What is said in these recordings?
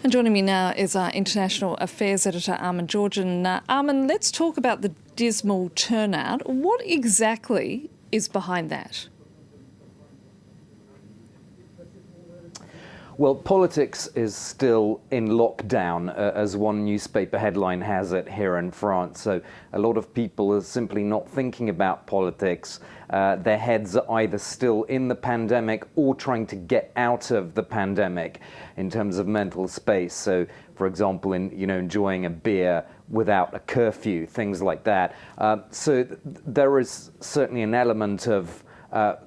And joining me now is our International Affairs Editor, Armen Georgian. Armen, let's talk about the dismal turnout. What exactly is behind that? Well, politics is still in lockdown, as one newspaper headline has it here in France. So a lot of people are simply not thinking about politics. Their heads are either still in the pandemic or trying to get out of the pandemic in terms of mental space. So, for example, enjoying a beer without a curfew, things like that. So there is certainly an element of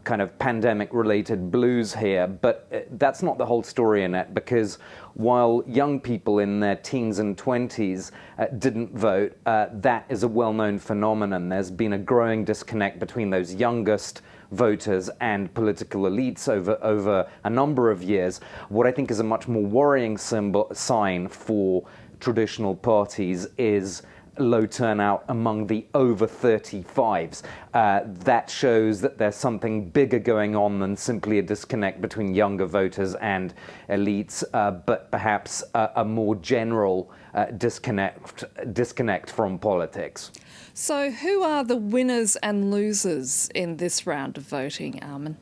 kind of pandemic-related blues here, but that's not the whole story in it, because while young people in their teens and 20s didn't vote, that is a well-known phenomenon. There's been a growing disconnect between those youngest voters and political elites over a number of years. What I think is a much more worrying sign for traditional parties is low turnout among the over-35s. That shows that there's something bigger going on than simply a disconnect between younger voters and elites, but perhaps a more general disconnect from politics. So who are the winners and losers in this round of voting, Armen?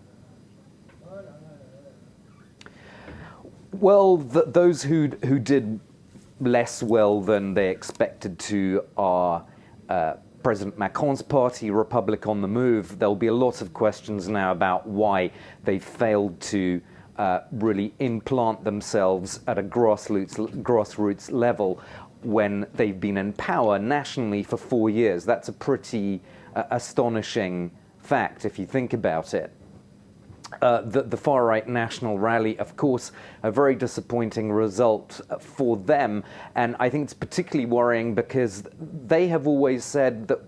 Well, those who did less well than they expected to are President Macron's party, Republic on the Move. There'll be a lot of questions now about why they failed to really implant themselves at a grassroots level when they've been in power nationally for 4 years. That's a pretty astonishing fact if you think about it. The far-right National Rally, of course, a very disappointing result for them. And I think it's particularly worrying because they have always said that,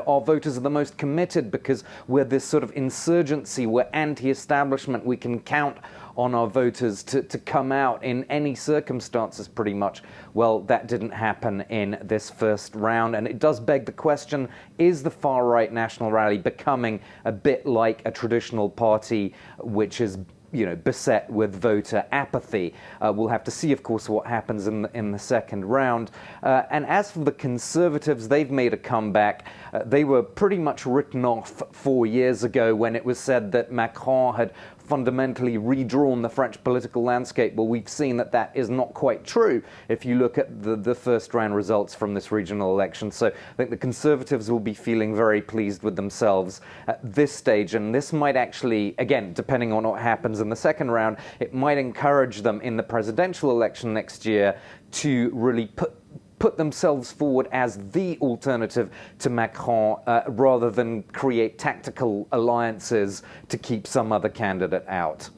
our voters are the most committed because we're this sort of insurgency, we're anti-establishment, we can count on our voters to come out in any circumstances pretty much. Well, that didn't happen in this first round, and it does beg the question, is the far-right National Rally becoming a bit like a traditional party which is beset with voter apathy? We'll have to see, of course, what happens in the second round. And as for the Conservatives, they've made a comeback. They were pretty much written off 4 years ago when it was said that Macron had fundamentally redrawn the French political landscape. Well, we've seen that that is not quite true if you look at the first round results from this regional election. So I think the Conservatives will be feeling very pleased with themselves at this stage, and this might actually, again, depending on what happens in the second round, it might encourage them in the presidential election next year to really put themselves forward as the alternative to Macron, rather than create tactical alliances to keep some other candidate out.